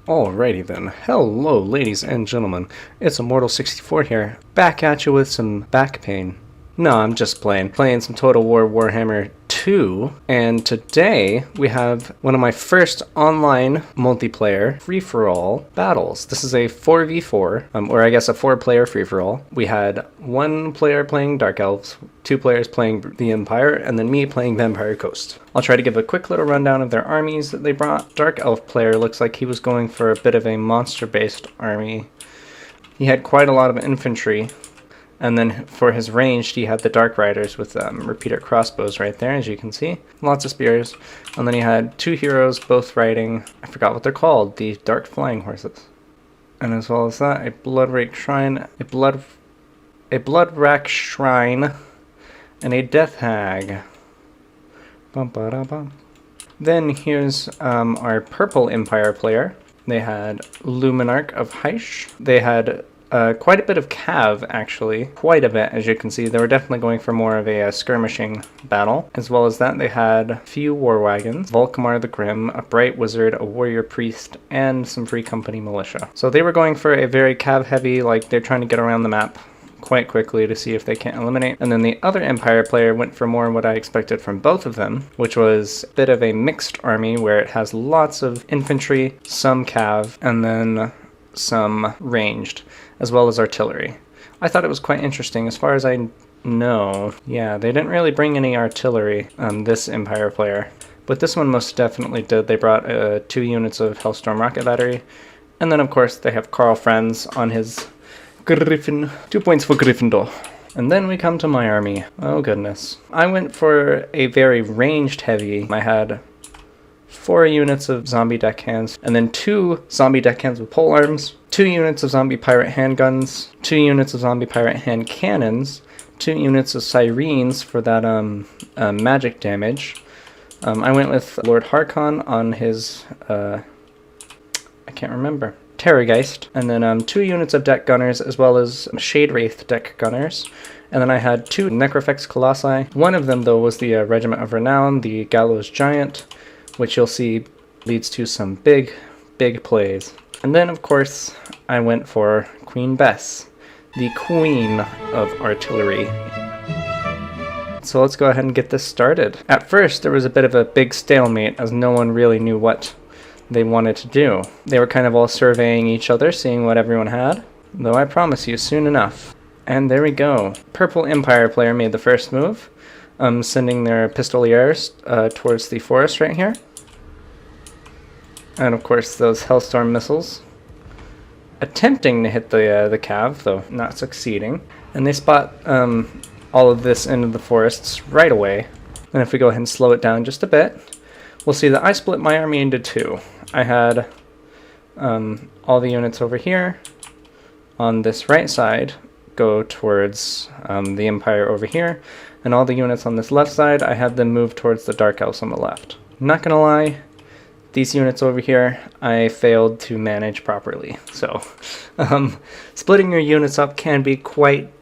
Alrighty then. Hello, ladies and gentlemen. It's Immortal 64 here, back at you with some back pain. No, I'm just playing some Total War Warhammer 2, and today we have one of my first online multiplayer free-for-all battles. This is a 4v4, or I guess a 4-player free-for-all. We had one player playing Dark Elves, 2 players playing the Empire, and then me playing Vampire Coast. I'll try to give a quick little rundown of their armies that they brought. Dark Elf player looks like he was going for a bit of a monster-based army. He had quite a lot of infantry. And then for his ranged, he had the Dark Riders with repeater crossbows right there, as you can see. Lots of spears. And then he had 2 heroes, both riding, I forgot what they're called, the Dark Flying Horses. And as well as that, a Bloodrake Shrine, a Bloodrack Shrine, and a Death Hag. Bum, ba, da, bum. Then here's our Purple Empire player. They had Luminarch of Heish. They had quite a bit of cav, actually. Quite a bit, as you can see. They were definitely going for more of a skirmishing battle. As well as that, they had a few war wagons, Volkamar the Grim, a Bright Wizard, a Warrior Priest, and some Free Company Militia. So they were going for a very cav-heavy, like they're trying to get around the map quite quickly to see if they can't eliminate. And then the other Empire player went for more what I expected from both of them, which was a bit of a mixed army where it has lots of infantry, some cav, and then some ranged, as well as artillery. I thought it was quite interesting. As far as I know, yeah, they didn't really bring any artillery, this Empire player, but this one most definitely did. They brought 2 units of Hellstorm rocket battery, and then of course they have Carl Franz on his Griffin. 2 points for Gryffindor. And then we come to my army. Oh goodness. I went for a very ranged heavy. I had 4 units of zombie deckhands, and then 2 zombie deckhands with polearms, 2 units of zombie pirate handguns, 2 units of zombie pirate hand cannons, 2 units of sirens for that magic damage. I went with Lord Harkon on his, I can't remember, Terrorgeist, and then 2 units of deck gunners, as well as Shade Wraith deck gunners. And then I had 2 Necrofex Colossi. One of them, though, was the Regiment of Renown, the Gallows Giant, which you'll see leads to some big plays. And then, of course, I went for Queen Bess, the Queen of Artillery. So let's go ahead and get this started. At first, there was a bit of a big stalemate, as no one really knew what they wanted to do. They were kind of all surveying each other, seeing what everyone had, though I promise you, soon enough. And there we go. Purple Empire player made the first move, sending their pistoliers towards the forest right here. And of course those Hellstorm missiles, attempting to hit the cav, though not succeeding. And they spot all of this into the forests right away. And if we go ahead and slow it down just a bit, we'll see that I split my army into 2. I had all the units over here on this right side go towards the Empire over here, and all the units on this left side, I had them move towards the Dark Elves on the left. Not gonna lie, these units over here, I failed to manage properly. So, splitting your units up can be quite,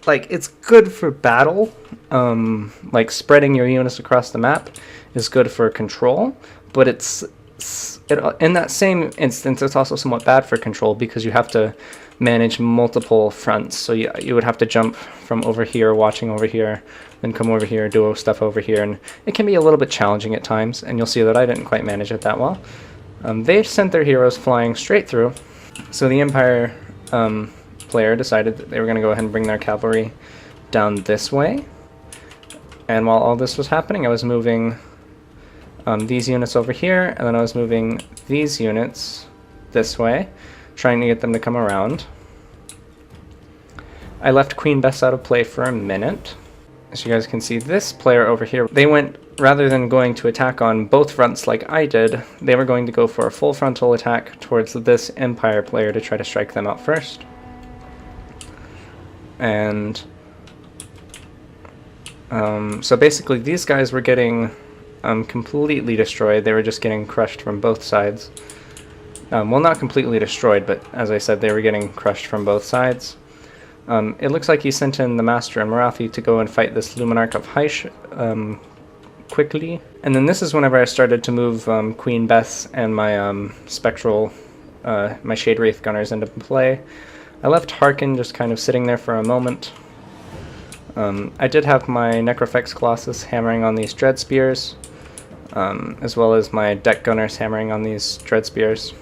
like, it's good for battle. Like, spreading your units across the map is good for control, but in that same instance, it's also somewhat bad for control because you have to manage multiple fronts. So you would have to jump from over here, watching over here, then come over here, do stuff over here, and it can be a little bit challenging at times, and you'll see that I didn't quite manage it that well. They sent their heroes flying straight through, so the Empire player decided that they were going to go ahead and bring their cavalry down this way. And while all this was happening, I was moving these units over here, and then I was moving these units this way, trying to get them to come around. I left Queen Bess out of play for a minute. As you guys can see, this player over here, they went, rather than going to attack on both fronts like I did, they were going to go for a full frontal attack towards this Empire player to try to strike them out first. And so basically these guys were getting completely destroyed. They were just getting crushed from both sides. Well, not completely destroyed, but as I said, they were getting crushed from both sides. It looks like he sent in the Master and Marathi to go and fight this Luminarch of Heish quickly. And then this is whenever I started to move Queen Bess and my Spectral my Shade Wraith gunners into play. I left Harkin just kind of sitting there for a moment. I did have my Necrofex Colossus hammering on these Dread Spears, as well as my deck gunners hammering on these Dread Spears,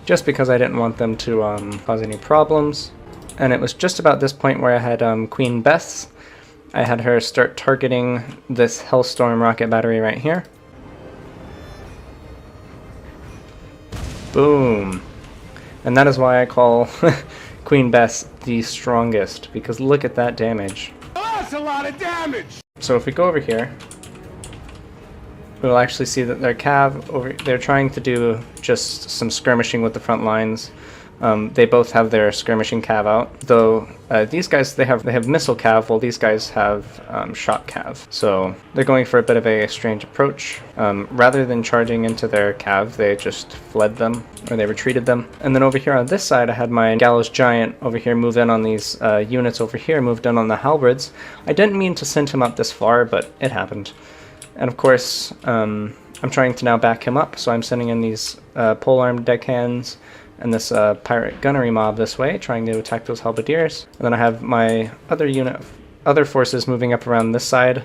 just because I didn't want them to cause any problems. And it was just about this point where I had Queen Bess. I had her start targeting this Hellstorm rocket battery right here. Boom. And that is why I call Queen Bess the strongest, because look at that damage. That's a lot of damage! So if we go over here, we'll actually see that their cav they're trying to do just some skirmishing with the front lines. They both have their skirmishing cav out, though these guys they have missile cav, while these guys have shot cav. So they're going for a bit of a strange approach. Rather than charging into their cav, they just fled them, or they retreated them. And then over here on this side, I had my Gallows Giant over here move in on these units over here, moved in on the halberds. I didn't mean to send him up this far, but it happened. And of course, I'm trying to now back him up, so I'm sending in these polearm deckhands and this pirate gunnery mob this way, trying to attack those halberdiers. And then I have my other forces moving up around this side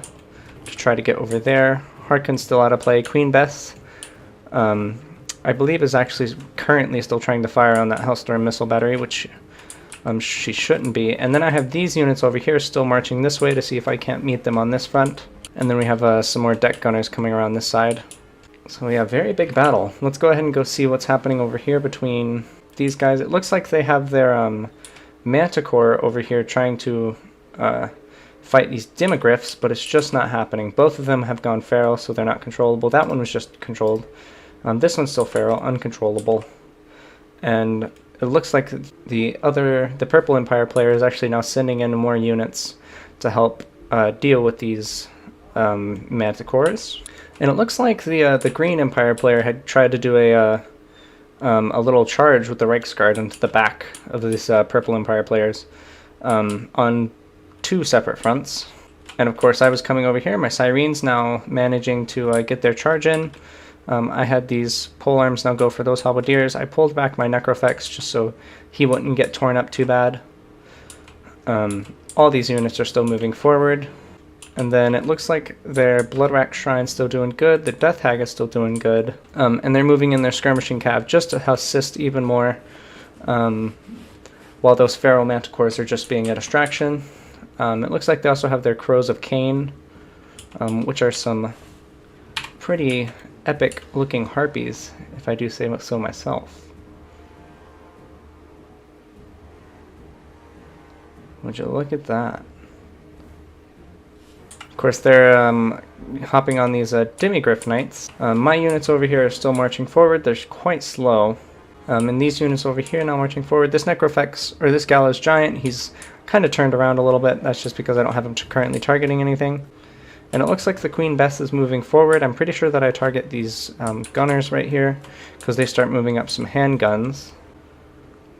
to try to get over there. Harkin's still out of play. Queen Bess, I believe, is actually currently still trying to fire on that Hellstorm missile battery, which she shouldn't be. And then I have these units over here still marching this way to see if I can't meet them on this front. And then we have some more deck gunners coming around this side. So yeah, very big battle. Let's go ahead and go see what's happening over here between these guys. It looks like they have their Manticore over here trying to fight these Demogryphs, but it's just not happening. Both of them have gone feral, so they're not controllable. That one was just controlled. This one's still feral, uncontrollable. And it looks like the Purple Empire player is actually now sending in more units to help deal with these Manticores. And it looks like the Green Empire player had tried to do a little charge with the Reichsguard into the back of these Purple Empire players on two separate fronts. And of course I was coming over here, my Syrene's now managing to get their charge in. I had these polearms now go for those halberdiers. I pulled back my Necrofex just so he wouldn't get torn up too bad. All these units are still moving forward. And then it looks like their Bloodrack Shrine's still doing good, the Death Hag is still doing good, and they're moving in their skirmishing cav just to assist even more, while those Feral Manticores are just being a distraction. It looks like they also have their Crows of Cain, which are some pretty epic looking harpies, if I do say so myself. Would you look at that? Of course, they're hopping on these Demigryph Knights. My units over here are still marching forward. They're quite slow. And these units over here now marching forward. This Necrofex, or this Gallows Giant, he's kind of turned around a little bit. That's just because I don't have him currently targeting anything. And it looks like the Queen Bess is moving forward. I'm pretty sure that I target these gunners right here, because they start moving up some handguns.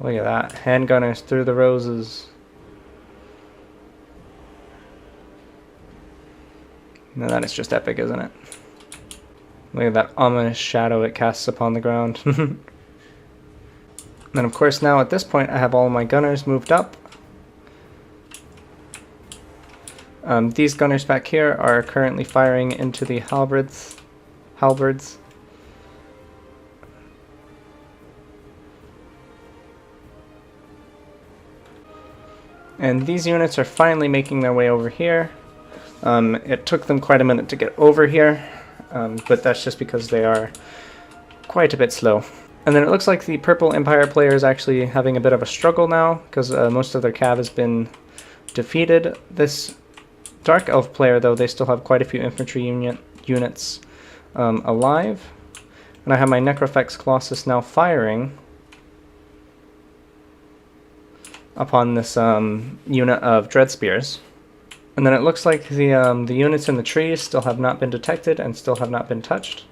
Look at that. Handgunners through the roses. Now that is just epic, isn't it? Look at that ominous shadow it casts upon the ground. And of course now at this point I have all my gunners moved up. These gunners back here are currently firing into the halberds. And these units are finally making their way over here. It took them quite a minute to get over here, but that's just because they are quite a bit slow. And then it looks like the Purple Empire player is actually having a bit of a struggle now, because most of their cav has been defeated. This Dark Elf player, though, they still have quite a few infantry units alive. And I have my Necrofex Colossus now firing upon this unit of Dread Spears. And then it looks like the units in the trees still have not been detected and still have not been touched.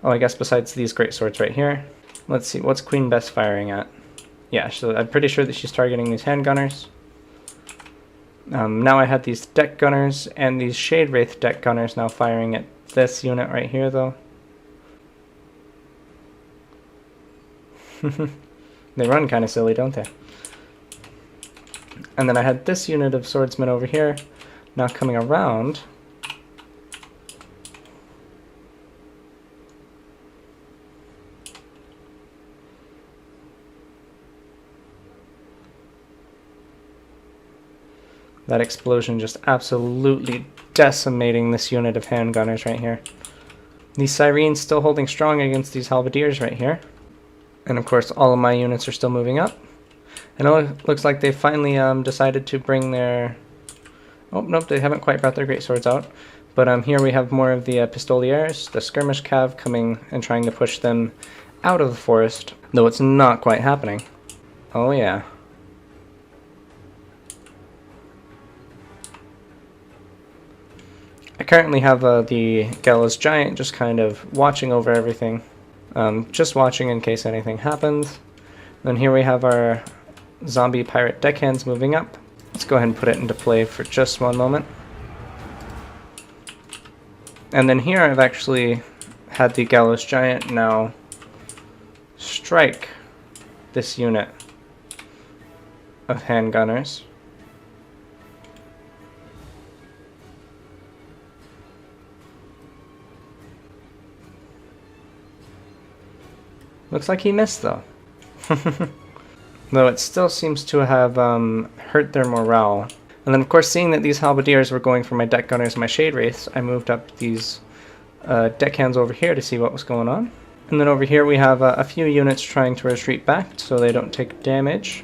Oh, I guess besides these great swords right here. Let's see, what's Queen Bess firing at? Yeah, so I'm pretty sure that she's targeting these handgunners. Now I had these deck gunners and these Shade Wraith deck gunners now firing at this unit right here, though. They run kind of silly, don't they? And then I had this unit of swordsmen over here, now coming around. That explosion just absolutely decimating this unit of handgunners right here. These sirens still holding strong against these halberdiers right here. And of course all of my units are still moving up. And it looks like they finally decided to bring their... Oh, nope, they haven't quite brought their great swords out. But here we have more of the pistoliers, the skirmish cav coming and trying to push them out of the forest. Though it's not quite happening. Oh yeah. I currently have the Gallows Giant just kind of watching over everything. Just watching in case anything happens. Then here we have our zombie pirate deckhands moving up. Let's go ahead and put it into play for just one moment. And then here I've actually had the Gallows Giant now strike this unit of handgunners. Looks like he missed, though. Though it still seems to have hurt their morale. And then, of course, seeing that these halberdiers were going for my deck gunners and my shade wraiths, I moved up these deckhands over here to see what was going on. And then over here we have a few units trying to retreat back so they don't take damage.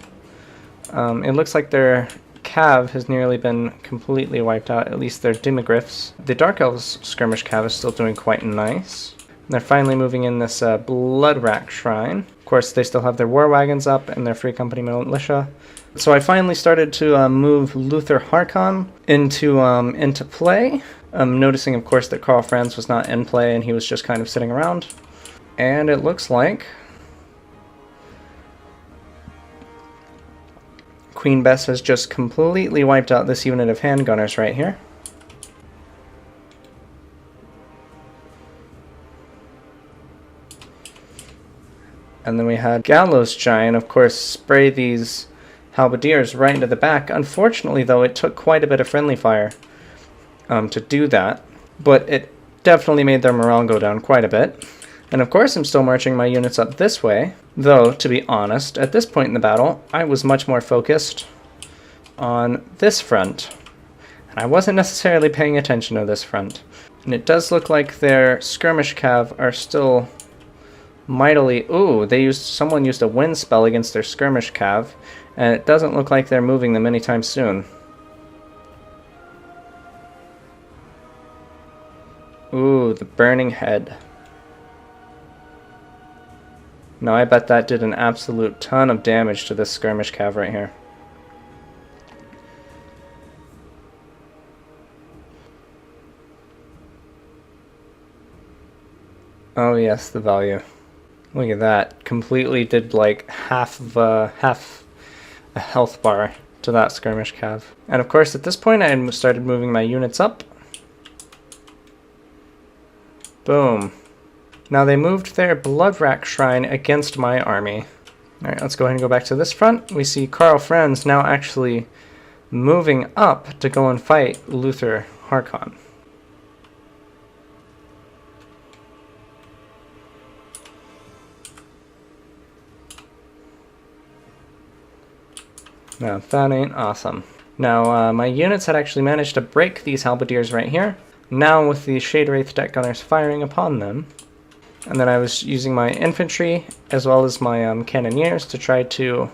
It looks like their cav has nearly been completely wiped out, at least their demigryphs. The Dark Elves skirmish cav is still doing quite nice. They're finally moving in this Blood Rack Shrine. Of course, they still have their war wagons up and their Free Company militia. So I finally started to move Luther Harkon into play. Noticing, of course, that Karl Franz was not in play and he was just kind of sitting around. And it looks like Queen Bess has just completely wiped out this unit of handgunners right here. And then we had Gallows Giant, of course, spray these halberdiers right into the back. Unfortunately, though, it took quite a bit of friendly fire to do that. But it definitely made their morale go down quite a bit. And of course, I'm still marching my units up this way. Though, to be honest, at this point in the battle, I was much more focused on this front. And I wasn't necessarily paying attention to this front. And it does look like their skirmish cav are still mightily... Ooh, someone used a wind spell against their skirmish cav, and it doesn't look like they're moving them anytime soon. Ooh, the burning head. Now I bet that did an absolute ton of damage to this skirmish cav right here. Oh yes, the value. Look at that. Completely did like half a health bar to that skirmish cav. And of course at this point I started moving my units up. Boom. Now they moved their Blood Rack Shrine against my army. Alright, let's go ahead and go back to this front. We see Karl Franz now actually moving up to go and fight Luther Harkon. Now that ain't awesome. Now my units had actually managed to break these halberdiers right here. Now with the Shade Wraith deck gunners firing upon them. And then I was using my infantry as well as my cannoneers to try to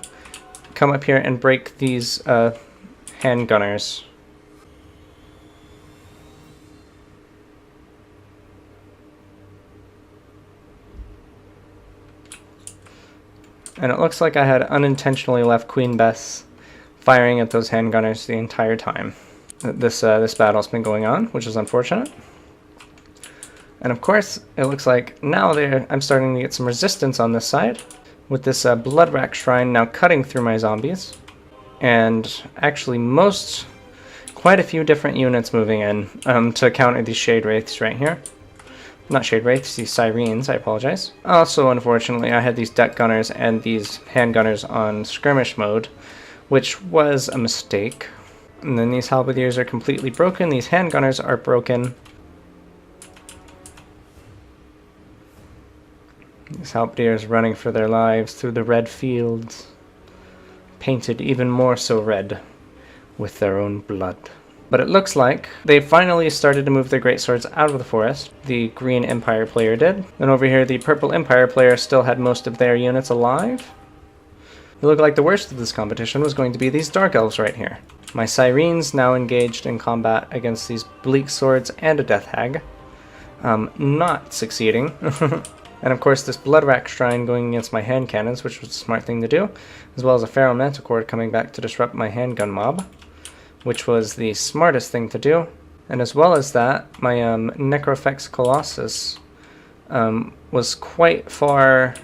come up here and break these handgunners. And it looks like I had unintentionally left Queen Bess firing at those handgunners the entire time this battle's been going on, which is unfortunate. And of course, it looks like now I'm starting to get some resistance on this side, with this Blood Rack Shrine now cutting through my zombies. And actually quite a few different units moving in to counter these Shade Wraiths right here. Not Shade Wraiths, these Sirens, I apologize. Also, unfortunately, I had these deck gunners and these handgunners on skirmish mode, which was a mistake. And then these halberdiers are completely broken, these handgunners are broken. These halberdiers running for their lives through the red fields, painted even more so red with their own blood. But it looks like they finally started to move their greatswords out of the forest. The green Empire player did. Then over here, the purple Empire player still had most of their units alive. It looked like the worst of this competition was going to be these Dark Elves right here. My Sirens now engaged in combat against these Bleak Swords and a Death Hag. Not succeeding. And of course this Bloodrack Shrine going against my hand cannons, which was a smart thing to do, as well as a Pharaoh Manticore coming back to disrupt my handgun mob, which was the smartest thing to do. And as well as that, my Necrofex Colossus was quite far,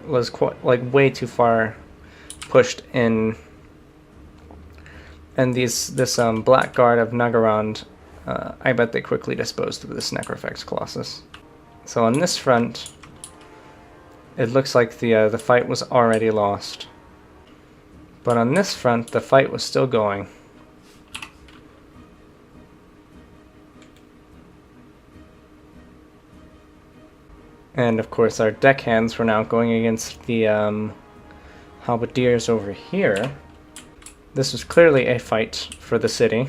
like way too far pushed in. And this Blackguard of Nagarond, I bet they quickly disposed of this Necrofex Colossus. So on this front, it looks like the fight was already lost. But on this front, the fight was still going. And of course our deckhands were now going against the halberdiers over here. This was clearly a fight for the city.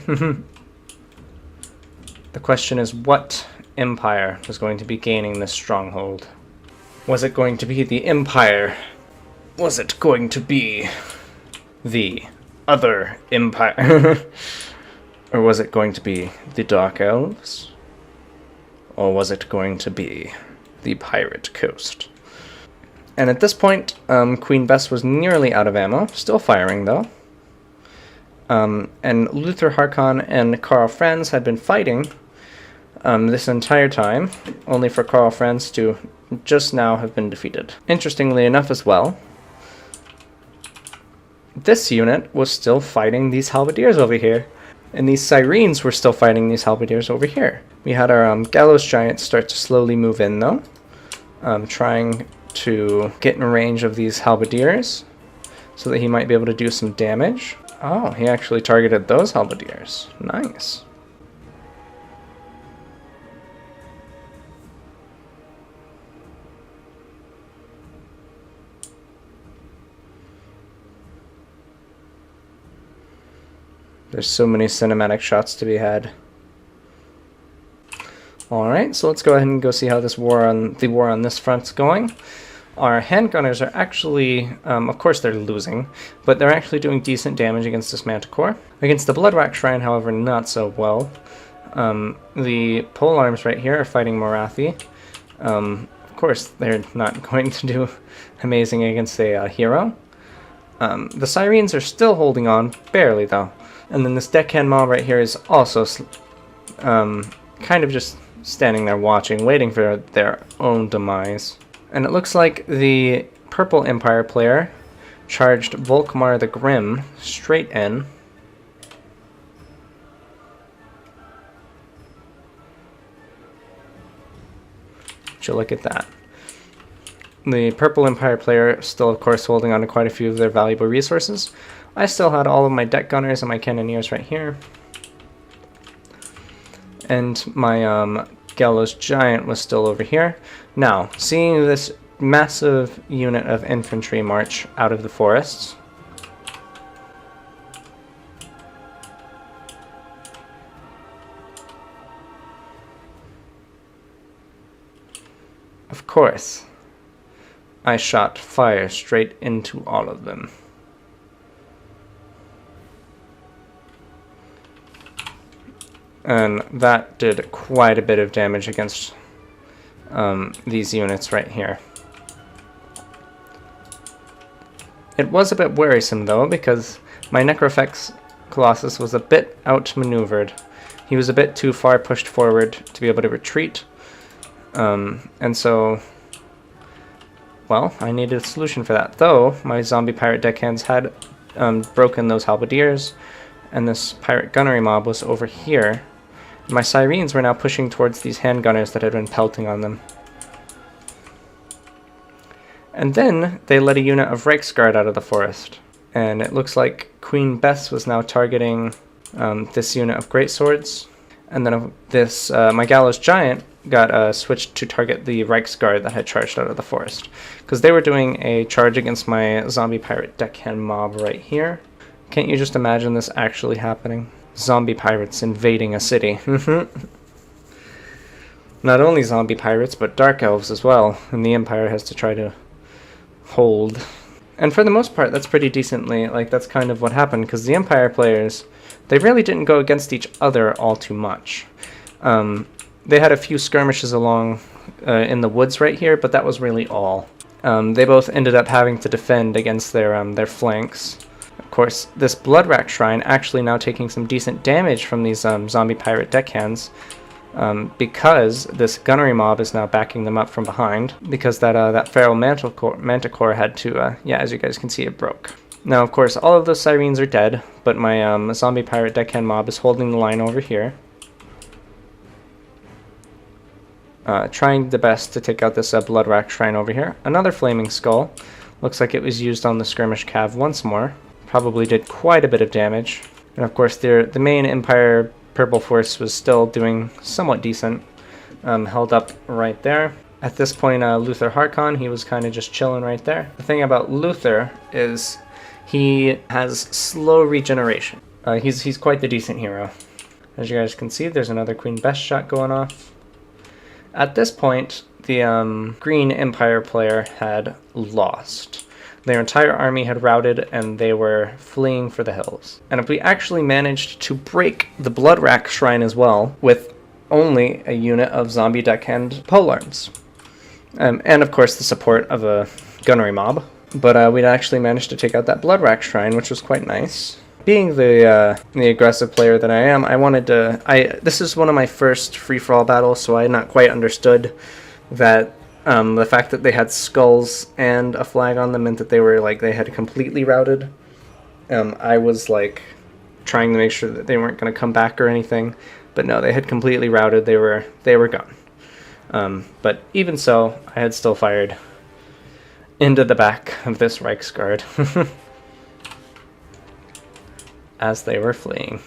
The question is, what empire was going to be gaining this stronghold? Was it going to be the Empire? Was it going to be the other empire? Or was it going to be the Dark Elves? Or was it going to be the Pirate Coast? And at this point, Queen Bess was nearly out of ammo, still firing though. And Luther Harkon and Karl Franz had been fighting this entire time, only for Karl Franz to just now have been defeated. Interestingly enough as well, this unit was still fighting these halberdiers over here, and these Sirens were still fighting these halberdiers over here. We had our Gallows Giant start to slowly move in though, trying to get in range of these halberdiers so that he might be able to do some damage. Oh, he actually targeted those halberdiers. Nice. There's so many cinematic shots to be had. Alright, so let's go ahead and go see how the war on this front's going. Our handgunners are actually, of course they're losing, but they're actually doing decent damage against this Manticore. Against the Bloodrack Shrine, however, not so well. The polearms right here are fighting Morathi. Of course, they're not going to do amazing against a hero. The Sirens are still holding on, barely though. And then this deckhand mob right here is also kind of just standing there watching, waiting for their own demise. And it looks like the purple Empire player charged Volkmar the Grim straight in. Would you look at that. The purple Empire player still, of course, holding on to quite a few of their valuable resources. I still had all of my deck gunners and my cannoneers right here. And my Gallows Giant was still over here. Now, seeing this massive unit of infantry march out of the forests, of course, I shot fire straight into all of them. And that did quite a bit of damage against these units right here. It was a bit worrisome though, because my Necrofex Colossus was a bit outmaneuvered. He was a bit too far pushed forward to be able to retreat. And so, well, I needed a solution for that. Though, my zombie pirate deckhands had broken those halberdiers, and this pirate gunnery mob was over here, My Sirens were now pushing towards these handgunners that had been pelting on them. And then they let a unit of Reiksguard out of the forest. And it looks like Queen Bess was now targeting this unit of greatswords. And then this my Gallows Giant got switched to target the Reiksguard that had charged out of the forest. Because they were doing a charge against my Zombie Pirate Deckhand mob right here. Can't you just imagine this actually happening? Zombie pirates invading a city. Not only zombie pirates, but dark elves as well. And the Empire has to try to hold. And for the most part, that's pretty decently, like, that's kind of what happened, because the Empire players, they really didn't go against each other all too much. They had a few skirmishes along in the woods right here, but that was really all. They both ended up having to defend against their flanks. Of course, this Bloodrack Shrine actually now taking some decent damage from these zombie pirate deckhands, because this gunnery mob is now backing them up from behind, because that feral manticore had to, yeah, as you guys can see, it broke. Now, of course, all of those Sirens are dead, but my zombie pirate deckhand mob is holding the line over here. Trying the best to take out this Bloodrack Shrine over here. Another Flaming Skull. Looks like it was used on the skirmish cav once more. Probably did quite a bit of damage. And of course, the main Empire Purple Force was still doing somewhat decent. Held up right there. At this point, Luther Harkon, he was kind of just chilling right there. The thing about Luther is he has slow regeneration. He's quite the decent hero. As you guys can see, there's another Queen Bess shot going off. At this point, the Green Empire player had lost. Their entire army had routed, and they were fleeing for the hills. And if we actually managed to break the Bloodrack Shrine as well, with only a unit of zombie deckhand polearms, and of course the support of a gunnery mob, but we'd actually managed to take out that Bloodrack Shrine, which was quite nice. Being the aggressive player that I am, I wanted to... This is one of my first free-for-all battles, so I had not quite understood that the fact that they had skulls and a flag on them meant that they had completely routed. I was trying to make sure that they weren't going to come back or anything, but no, they had completely routed. They were gone. But even so, I had still fired into the back of this Reiksguard as they were fleeing.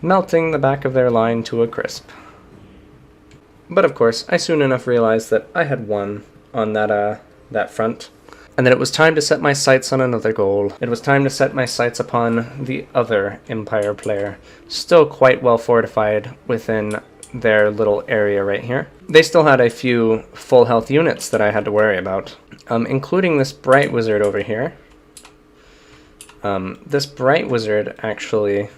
Melting the back of their line to a crisp. But of course, I soon enough realized that I had won on that front, and that it was time to set my sights on another goal. It was time to set my sights upon the other Empire player, still quite well fortified within their little area right here. They still had a few full health units that I had to worry about, including this Bright Wizard over here. This Bright Wizard actually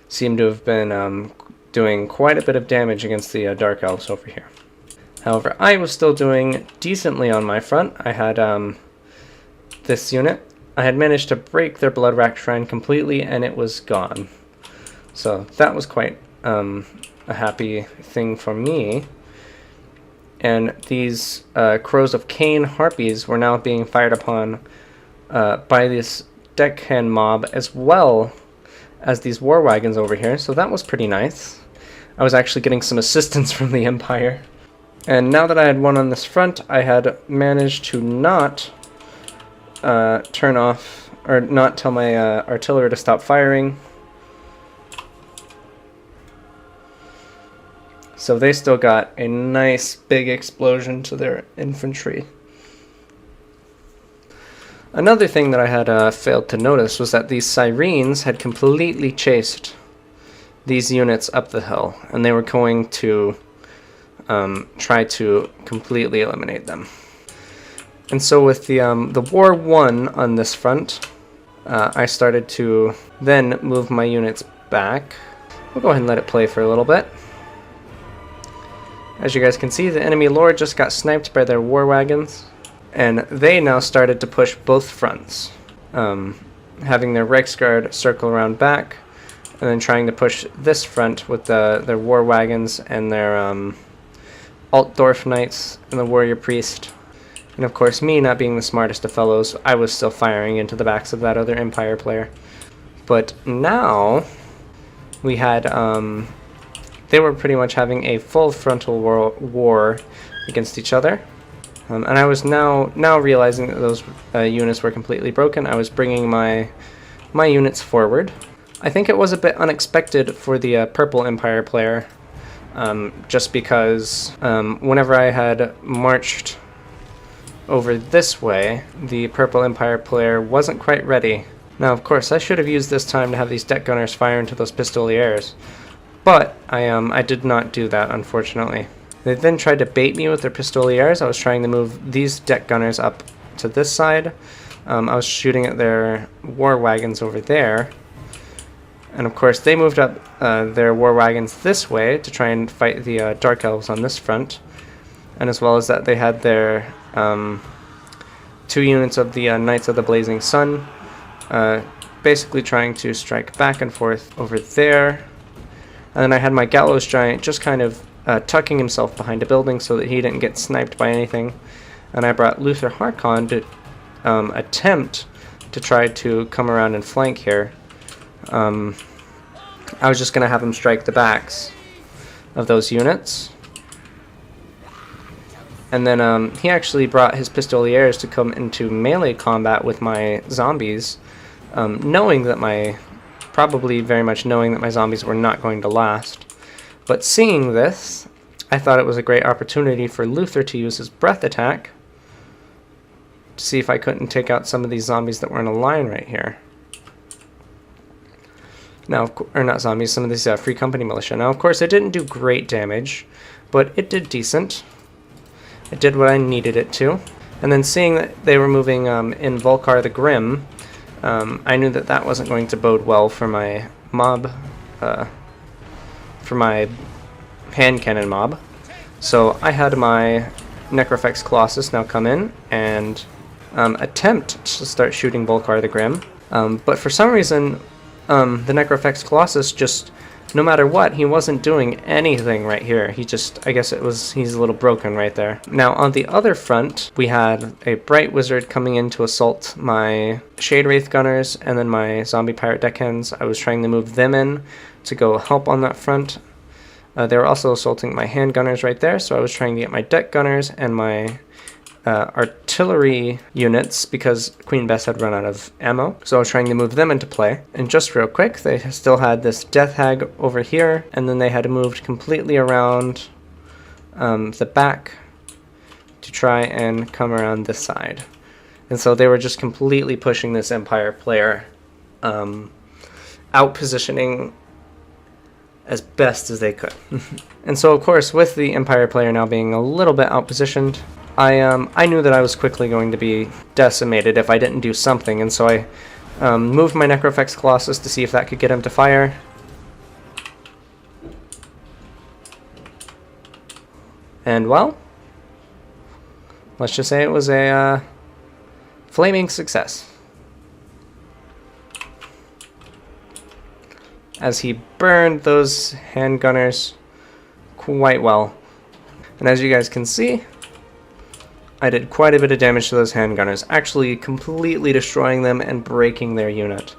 seemed to have been doing quite a bit of damage against the Dark Elves over here. However, I was still doing decently on my front. I had this unit. I had managed to break their Bloodrack Shrine completely, and it was gone. So that was quite a happy thing for me. And these Crows of Cain Harpies were now being fired upon by this deckhand mob, as well as these war wagons over here, so that was pretty nice. I was actually getting some assistance from the Empire. And now that I had won on this front, I had managed to not turn off, or not tell my artillery to stop firing. So they still got a nice big explosion to their infantry. Another thing that I had failed to notice was that these Sirens had completely chased these units up the hill, and they were going to try to completely eliminate them. And so with the war won on this front, I started to then move my units back. We'll go ahead and let it play for a little bit. As you guys can see, the enemy lord just got sniped by their war wagons, and they now started to push both fronts, having their Reiksguard circle around back, and then trying to push this front with their war wagons and their Altdorf Knights and the Warrior Priest. And of course, me not being the smartest of fellows, I was still firing into the backs of that other Empire player. But now, we had, they were pretty much having a full frontal war against each other. And I was now realizing that those units were completely broken. I was bringing my units forward. I think it was a bit unexpected for the Purple Empire player, just because whenever I had marched over this way, the Purple Empire player wasn't quite ready. Now, of course, I should have used this time to have these deck gunners fire into those pistoliers, but I did not do that, unfortunately. They then tried to bait me with their pistoliers. I was trying to move these deck gunners up to this side. I was shooting at their war wagons over there. And of course, they moved up their war wagons this way to try and fight the Dark Elves on this front. And as well as that, they had their 2 units of the Knights of the Blazing Sun basically trying to strike back and forth over there. And then I had my Gallows Giant just kind of tucking himself behind a building so that he didn't get sniped by anything. And I brought Luther Harkon to attempt to try to come around and flank here. I was just going to have him strike the backs of those units. And then he actually brought his pistoliers to come into melee combat with my zombies, probably very much knowing that my zombies were not going to last. But seeing this, I thought it was a great opportunity for Luther to use his breath attack to see if I couldn't take out some of these zombies that were in a line right here. Now, or not zombies, some of these Free Company militia. Now, of course, it didn't do great damage, but it did decent. It did what I needed it to. And then seeing that they were moving in Volkar the Grim, I knew that that wasn't going to bode well for my mob, for my hand cannon mob. So I had my Necrofex Colossus now come in and attempt to start shooting Volkar the Grim. But for some reason, the Necrofex Colossus just, no matter what, he wasn't doing anything right here. He just, I guess he's a little broken right there. Now on the other front, we had a Bright Wizard coming in to assault my Shade Wraith Gunners and then my Zombie Pirate Deckhands. I was trying to move them in to go help on that front. They were also assaulting my hand gunners right there, so I was trying to get my deck gunners and my artillery units because Queen Bess had run out of ammo, so I was trying to move them into play. And just real quick, they still had this Death Hag over here, and then they had moved completely around the back to try and come around this side. And so they were just completely pushing this Empire player, out positioning as best as they could. And so of course, with the Empire player now being a little bit outpositioned, I knew that I was quickly going to be decimated if I didn't do something, and so I moved my Necrofex Colossus to see if that could get him to fire. And well, let's just say it was a flaming success, as he burned those handgunners quite well. And as you guys can see, I did quite a bit of damage to those handgunners, actually completely destroying them and breaking their unit.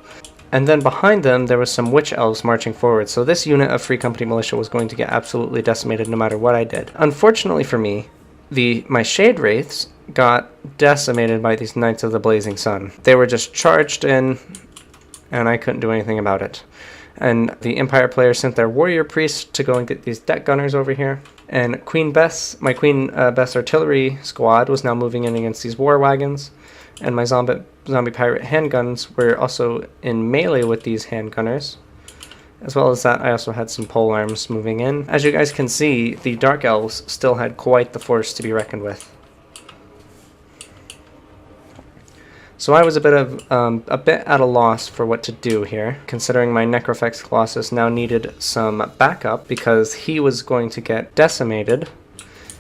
And then behind them, there was some Witch Elves marching forward, so this unit of Free Company Militia was going to get absolutely decimated no matter what I did. Unfortunately for me, my Shade Wraiths got decimated by these Knights of the Blazing Sun. They were just charged in, and I couldn't do anything about it. And the Empire players sent their Warrior Priests to go and get these deck gunners over here. And my Queen Bess artillery squad was now moving in against these war wagons. And my zombie pirate handguns were also in melee with these handgunners. As well as that, I also had some pole arms moving in. As you guys can see, the Dark Elves still had quite the force to be reckoned with. So I was a bit at a loss for what to do here, considering my Necrofex Colossus now needed some backup because he was going to get decimated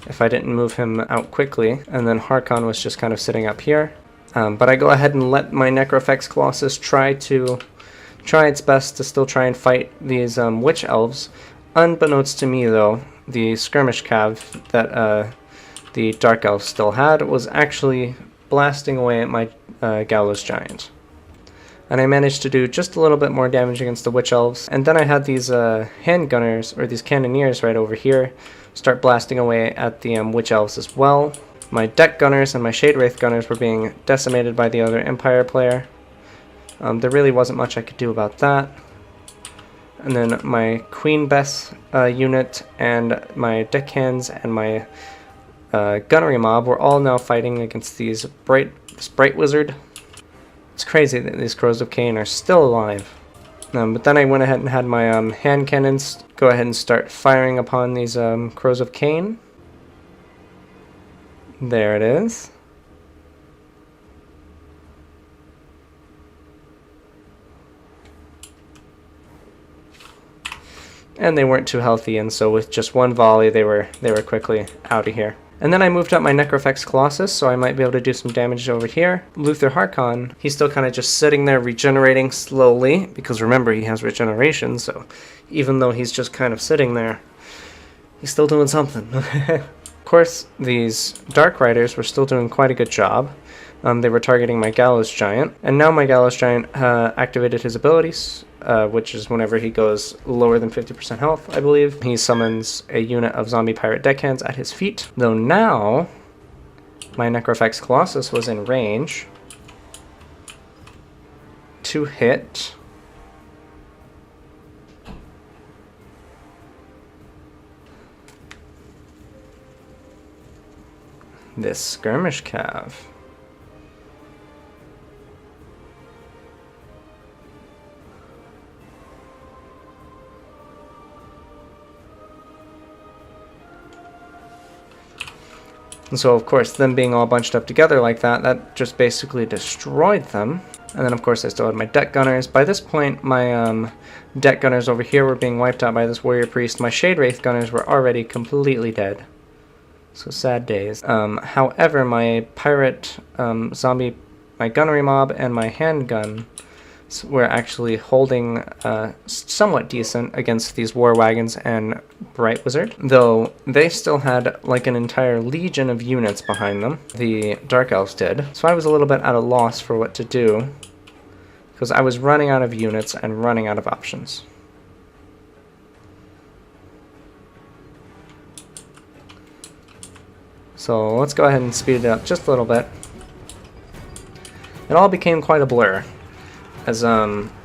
if I didn't move him out quickly, and then Harkon was just kind of sitting up here. But I go ahead and let my Necrofex Colossus try its best to still try and fight these Witch Elves. Unbeknownst to me though, the skirmish cav that the Dark Elf still had was actually blasting away at my Gallows Giant. And I managed to do just a little bit more damage against the Witch Elves. And then I had these handgunners, or these cannoneers right over here, start blasting away at the Witch Elves as well. My deck gunners and my Shade Wraith gunners were being decimated by the other Empire player. There really wasn't much I could do about that. And then my Queen Bess unit and my deckhands and my gunnery mob were all now fighting against this Bright Wizard. It's crazy that these Crows of Cain are still alive. But then I went ahead and had my hand cannons go ahead and start firing upon these Crows of Cain. There it is. And they weren't too healthy, and so with just one volley they were quickly out of here. And then I moved up my Necrofex Colossus, so I might be able to do some damage over here. Luther Harkon, he's still kind of just sitting there regenerating slowly, because remember, he has regeneration, so even though he's just kind of sitting there, he's still doing something. Of course, these Dark Riders were still doing quite a good job. They were targeting my Gallows Giant, and now my Gallows Giant activated his abilities, which is whenever he goes lower than 50% health, I believe. He summons a unit of zombie pirate deckhands at his feet. Though now, my Necrofex Colossus was in range to hit this skirmish cav. And so, of course, them being all bunched up together like that, that just basically destroyed them. And then, of course, I still had my deck gunners. By this point, my deck gunners over here were being wiped out by this warrior priest. My Shade Wraith gunners were already completely dead. So sad days. However, my pirate zombie, my gunnery mob, and my handgun were actually holding somewhat decent against these war wagons and Bright Wizard, though they still had like an entire legion of units behind them. The Dark Elves did, so I was a little bit at a loss for what to do, because I was running out of units and running out of options. So let's go ahead and speed it up just a little bit. It all became quite a blur, as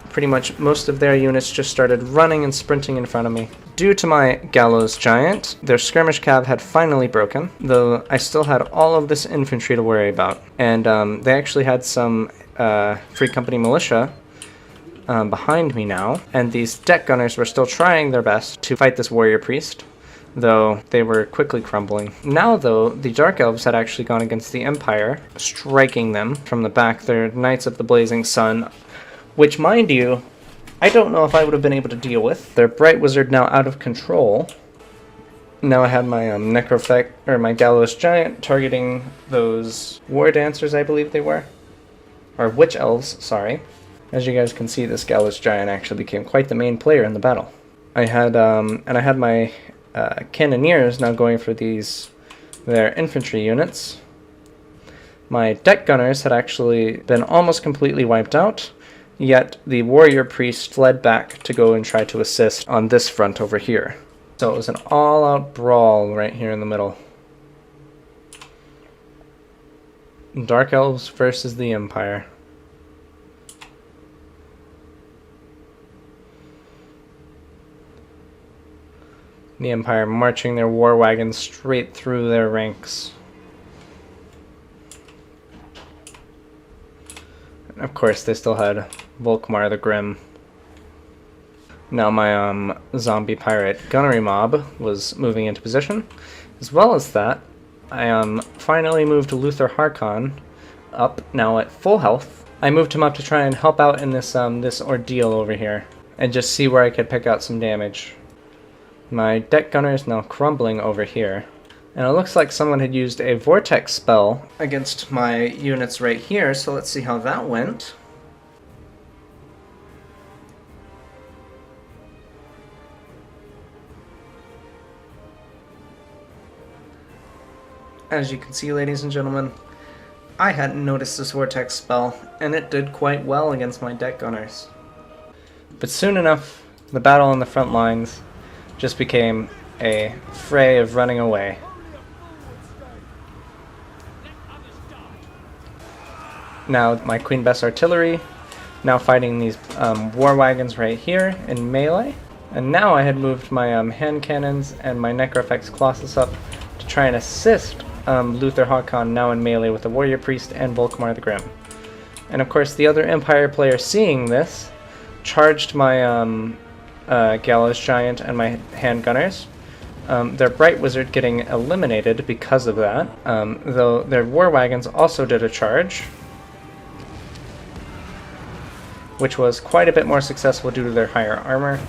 pretty much most of their units just started running and sprinting in front of me. Due to my Gallows Giant, their skirmish cav had finally broken, though I still had all of this infantry to worry about. And they actually had some Free Company militia behind me now, and these deck gunners were still trying their best to fight this warrior priest, though they were quickly crumbling. Now, though, the Dark Elves had actually gone against the Empire, striking them from the back. Their Knights of the Blazing Sun, which, mind you, I don't know if I would have been able to deal with. Their Bright Wizard now out of control. Now I had my Necrofect, or my Gallows Giant, targeting those War Dancers, I believe they were. Or Witch Elves, sorry. As you guys can see, this Gallows Giant actually became quite the main player in the battle. I had my Cannoneers now going for their infantry units. My deck gunners had actually been almost completely wiped out, yet the warrior priest fled back to go and try to assist on this front over here. So it was an all-out brawl right here in the middle. Dark Elves versus the Empire. The Empire marching their war wagons straight through their ranks. And of course, they still had Volkmar the Grim. Now my zombie pirate gunnery mob was moving into position. As well as that, I finally moved Luther Harkon up, now at full health. I moved him up to try and help out in this this ordeal over here, and just see where I could pick out some damage. My deck gunner is now crumbling over here, and it looks like someone had used a vortex spell against my units right here, so let's see how that went. As you can see, ladies and gentlemen, I hadn't noticed this vortex spell, and it did quite well against my deck gunners. But soon enough, the battle on the front lines just became a fray of running away. Now my Queen Bess artillery, now fighting these war wagons right here in melee. And now I had moved my hand cannons and my Necrofex Colossus up to try and assist Luther Hakon, now in melee with the Warrior Priest and Volkmar the Grim. And of course the other Empire player, seeing this, charged my Gallows Giant and my hand gunners. Their Bright Wizard getting eliminated because of that, though their War Wagons also did a charge, which was quite a bit more successful due to their higher armor.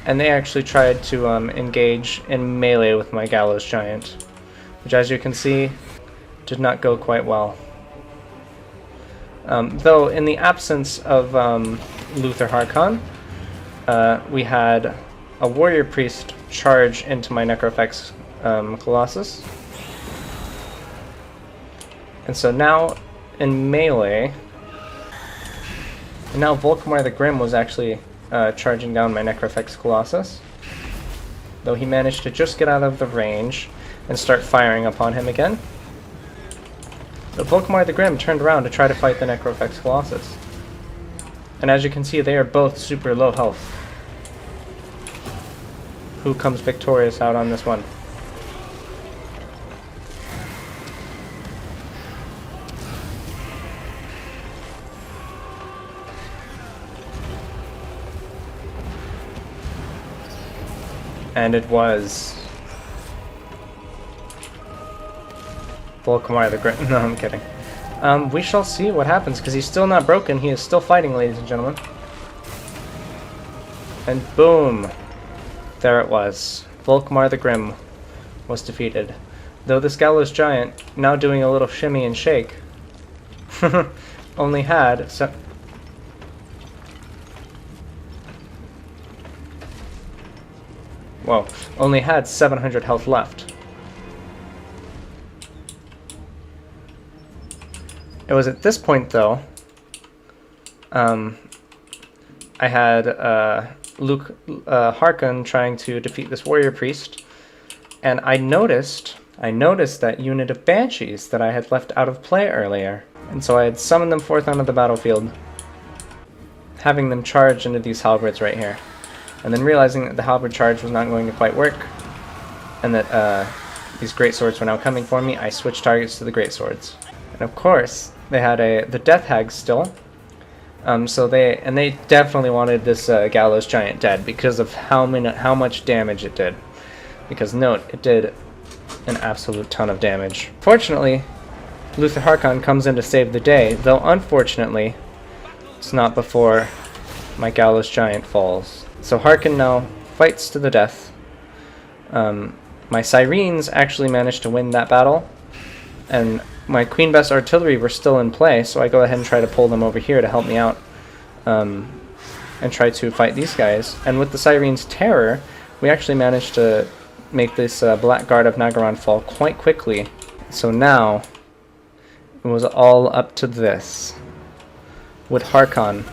And they actually tried to engage in melee with my Gallows Giant, which, as you can see, did not go quite well. Though in the absence of Luther Harkon, we had a Warrior Priest charge into my Necrofex Colossus. And so now in melee, and now Volkmar the Grim was actually charging down my Necrofex Colossus, though he managed to just get out of the range and start firing upon him again. But Volkmar the Grim turned around to try to fight the Necrofex Colossus. And as you can see, they are both super low health. Who comes victorious out on this one? And it was Volkmar the Grim. No, I'm kidding. We shall see what happens, because he's still not broken. He is still fighting, ladies and gentlemen. And boom! There it was. Volkmar the Grim was defeated. Though this Gallows Giant, now doing a little shimmy and shake, only had... Whoa, only had 700 health left. It was at this point, though, I had Luke Harkon trying to defeat this Warrior Priest, and I noticed that unit of Banshees that I had left out of play earlier. And so I had summoned them forth onto the battlefield, having them charge into these halberds right here. And then realizing that the halberd charge was not going to quite work, and that these greatswords were now coming for me, I switched targets to the greatswords. And of course, they had the Death Hag still, so they definitely wanted this Gallows Giant dead because of how much damage it did. Because note, it did an absolute ton of damage. Fortunately, Luther Harkon comes in to save the day, though unfortunately, it's not before my Gallows Giant falls. So Harkon now fights to the death. My Syrenes actually managed to win that battle, and my Queen Bess artillery were still in play, so I go ahead and try to pull them over here to help me out, and try to fight these guys. And with the Syrene's Terror, we actually managed to make this Blackguard of Nagaron fall quite quickly. So now, it was all up to this. Would Harkon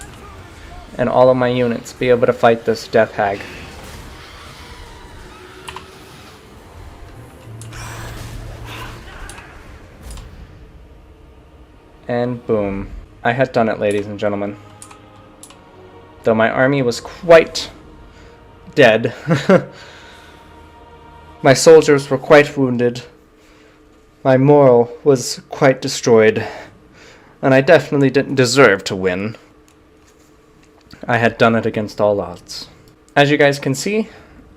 and all of my units be able to fight this Death Hag? And boom. I had done it, ladies and gentlemen. Though my army was quite dead. My soldiers were quite wounded. My morale was quite destroyed. And I definitely didn't deserve to win. I had done it against all odds. As you guys can see,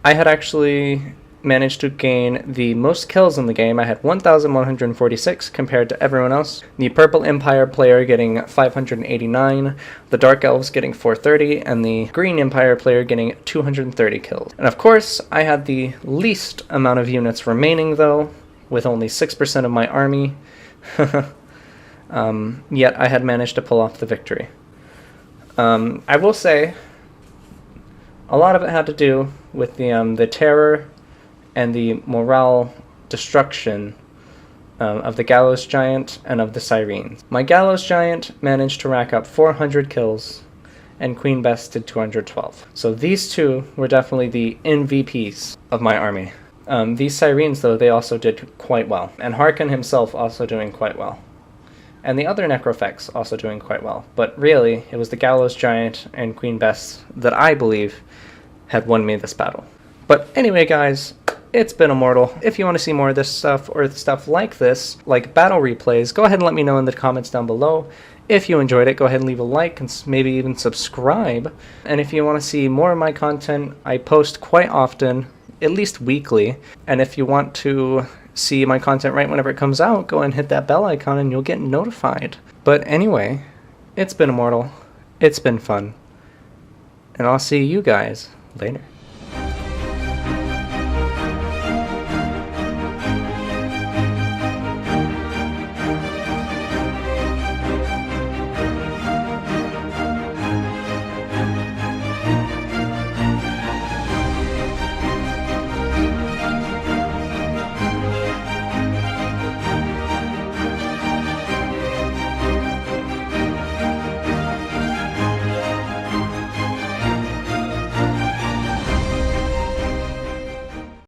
I had actually managed to gain the most kills in the game. I had 1,146 compared to everyone else. The Purple Empire player getting 589, the Dark Elves getting 430, and the Green Empire player getting 230 kills. And of course, I had the least amount of units remaining though, with only 6% of my army. Yet I had managed to pull off the victory. I will say A lot of it had to do with the terror and the morale destruction of the Gallows Giant and of the Sirens. My Gallows Giant managed to rack up 400 kills, and Queen Bess did 212. So these two were definitely the MVPs of my army. These Sirens, though, they also did quite well, and Harkon himself also doing quite well. And the other Necrofex also doing quite well. But really, it was the Gallows Giant and Queen Bess that I believe had won me this battle. But anyway, guys, it's been Immortal. If you want to see more of this stuff or stuff like this, like battle replays, go ahead and let me know in the comments down below. If you enjoyed it, go ahead and leave a like and maybe even subscribe. And if you want to see more of my content, I post quite often, at least weekly. And if you want to see my content right whenever it comes out, go and hit that bell icon and you'll get notified. But anyway, it's been Immortal. It's been fun. And I'll see you guys later.